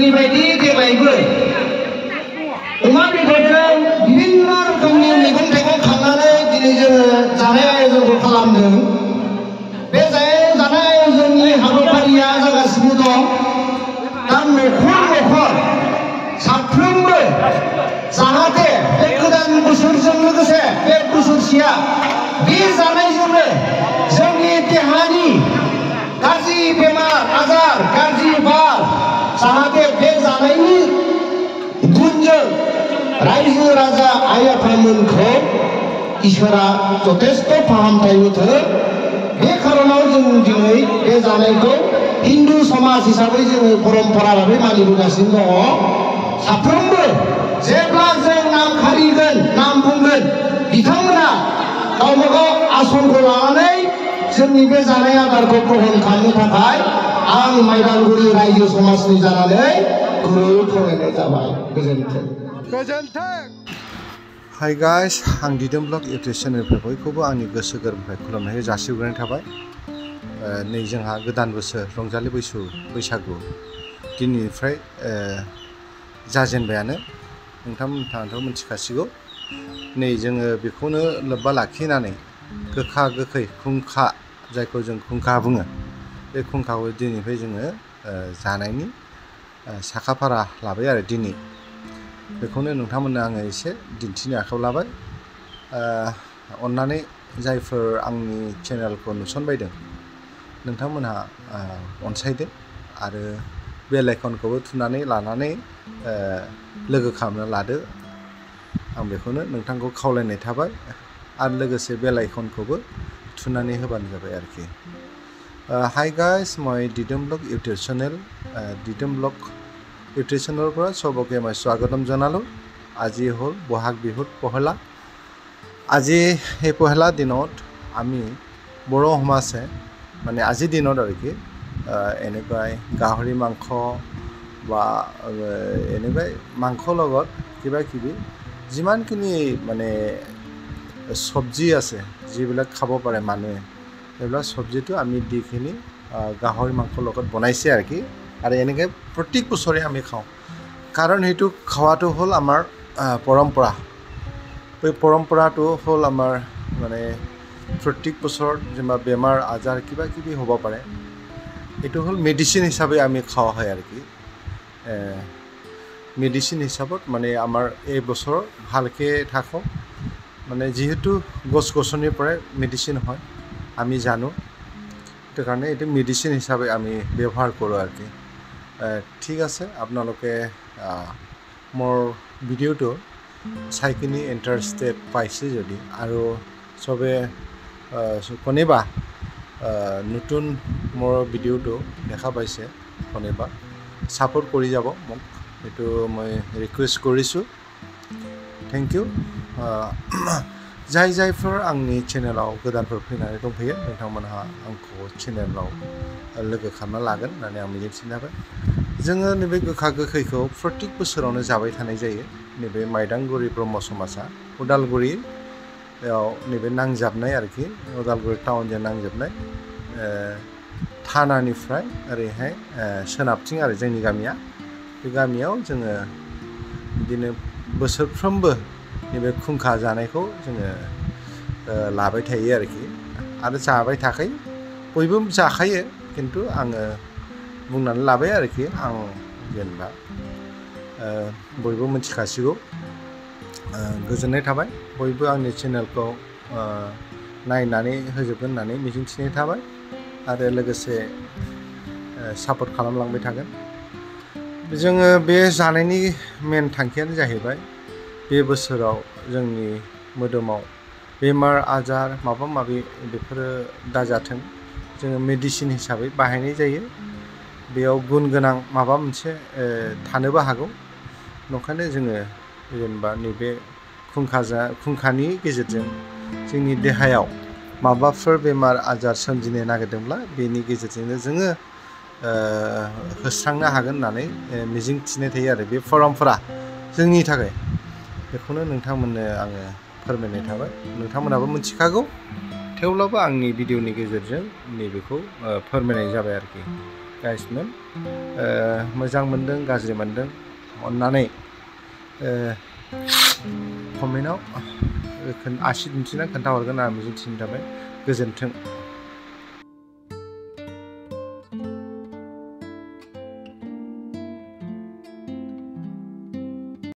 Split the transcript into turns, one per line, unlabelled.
बोसोरनि बायदि देग्लायबो अमा बेदरजों बिभिन्न रोखोमनि मैगं थाइगं खांनानै दिनै जोङो जानाय आयोजनखौ खालामदों। बे जानाय आयोजननि हाबाफारिया जागासिनो दं। दा न'खर साफ्रोमबो जाहाथे बे गोदान बोसोरजों लोगोसे बे बोसोरसेया बे जानायजोंनो जोंनि देहानि गाज्रि बेमार आजार गाज्रि बार जाहाथे बे जानायनि गुनजों रायजो राजा आइ आफामोनखौ इसोरा जथेस्थ' फाहामथाय होथों। बे खारनाव जों दिनै बे जानायखौ हिन्दु समाज हिसाबै जोङो परम्परा भाबै मानिबोगासिनो दङ। साफ्रोमबो जेब्ला जों नाम खारिगोन नाम बुंगोन बिथांमोना गावबा गाव आसनखौ लानानै जोंनि बे जानाय आदारखौ ग्रहण खालामनो थाखाय आं माइदांगुरि रायजो समाजनि जानानै गुरै खावलायनाय जाबाय। गोजोन्थों।
हाय गाइस, आं दिदोम ब्लग इउटुब चेनेलनिफ्राय बयखौबो आंनि गोसो गोरबोनिफ्राय खुलुमनायखौ जासिहरनाय थाबाय। नै जोंहा गोदान बोसोर रंजालि बैसागु दिननिफ्राय जाजेनबायानो नोंथांमोनहाथ' मिथिखासिगौ। नै जोङो बेखौनो लोब्बा लाखिनानै गोखा गोखै खुंखा जायखौ जों खुंखा बुङो, बे खुंखाखौ दिनैनिफ्राय जोङो जानायनि साखाफारा लाबाय आरो दिनै बेखौनो नोंथांमोननो आङो एसे दिन्थिनो आखायाव लाबाय। अन्नानै जायफोर आंनि चेनेलखौ नुसनबायदों नोंथांमोनहा अनसायदो आरो बेल आइकनखौबो थुनानै लानानै लोगो खालामना लादो। आं बेखौनो नोंथांखौ खावलायनाय थाबाय आरो लोगोसे बेल आइकनखौबो थुनानै होबानो जाबाय आरोखि। हाय गाइस, মই দিদম ব্লগ ইউটিউব চেনেল দিদম ব্লগ ইউটিউব চেনেলৰ পৰা চবকে মই স্বাগতম জনালোঁ। আজি হ'ল বহাগ বিহুৰ পহেলা। আজি এই পহেলা দিনত আমি বড়ো সমাজে মানে আজিৰ দিনত আৰু কি এনেকুৱাই গাহৰি মাংস বা এনেকুৱাই মাংসৰ লগত কিবা কিবি যিমানখিনি মানে চব্জি আছে যিবিলাক খাব পাৰে মানুহে, সেইবিলাক চব্জিটো আমি দিখিনি গাহৰি মাংসৰ লগত বনাইছে আৰু কি। আৰু এনেকৈ প্ৰত্যেক বছৰে আমি খাওঁ, কাৰণ সেইটো খোৱাটো হ'ল আমাৰ পৰম্পৰা। এই পৰম্পৰাটো হ'ল আমাৰ মানে প্ৰত্যেক বছৰত যেনিবা বেমাৰ আজাৰ কিবা কিবি হ'ব পাৰে, এইটো হ'ল মেডিচিন হিচাপে আমি খোৱা হয় আৰু কি। মেডিচিন হিচাপত মানে আমাৰ এই বছৰ ভালকৈ থাকক, মানে যিহেতু গছ গছনিৰ পৰাই মেডিচিন হয় আমি জানো, সেইটো কাৰণে এইটো মেডিচিন হিচাপে আমি ব্যৱহাৰ কৰোঁ আৰু কি। ঠিক আছে, আপোনালোকে মোৰ ভিডিঅ'টো চাই কিনি ইণ্টাৰেষ্টেড পাইছে যদি আৰু চবে কোনোবা নতুন মোৰ ভিডিঅ'টো দেখা পাইছে কোনোবা ছাপোৰ্ট কৰি যাব মোক, সেইটো মই ৰিকুৱেষ্ট কৰিছোঁ। Thank you. जायफोर आंनि चेनेलाव गोदानफोर फैनानै दंफैयो नोंथांमोनहा आंखौ चेनेलाव लोगो खालामना लागोन होननानै आं मिजिंथिनो हाबाय। जोङो नैबे गोखा गोखैखौ प्रत्येक बोसोरावनो जाबाय थानाय जायो। नैबे माइदांगुरि ब्रह्म समाजा उदालगुरियाव नैबे नांजाबनाय आरोखि, उदालगुरि टाउनजों नांजाबनाय थानानिफ्राय ओरैहाय सोनाबथिं आरो जोंनि गामिया। बे गामियाव जोङो बिदिनो बोसोरफ्रोमबो नैबे खुंखा जानायखौ जोङो लाबाय थायो आरोखि आरो जाबाय थाखायो, बयबो जाखायो, खिन्थु आङो बुंनानै लाबाय आरोखि। आं जेनेबा बयबो मिथिखासिगौ। गोजोननाय थाबाय, बयबो आंनि चेनेलखौ नायनानै होजोबगोन होननानै मिजिंथिनाय थाबाय आरो लोगोसे सापर्ट खालामलांबाय थागोन। जोङो बे जानायनि मेन थांखियानो जाहैबाय बे बोसोराव जोंनि मोदोमाव बेमार आजार माबा माबि बेफोरो दाजाथों, जोङो मेडिसिन हिसाबै बाहायनाय जायो। बेयाव गुन गोनां माबा मोनसे थानोबो हागौ, नंखायनो जोङो जेनेबा नैबे खुंखानि गेजेरजों जोंनि देहायाव माबाफोर बेमार आजार सोमजिनो नागिरदोंब्ला बेनि गेजेरजोंनो जोङो होस्रांनो हागोन होननानै मिजिं थिनाय थायो आरो बे परम्परा जोंनि थाखाय। बेखौनो नोंथांमोननो आङो फोरमायनाय थाबाय। नोंथांमोनाबो मिथिखागौ, थेवब्लाबो आंनि भिडिअनि गेजेरजों नैबेखौ फोरमायनाय जाबाय आरोखि। गाइसमोन मोजां मोनदों गाज्रि मोनदों अन्नानै कमेन्टआव आसि दिन्थिना खोन्थाहरगोन आं मिजिंथिनाय थाबाय गोजोन्थों।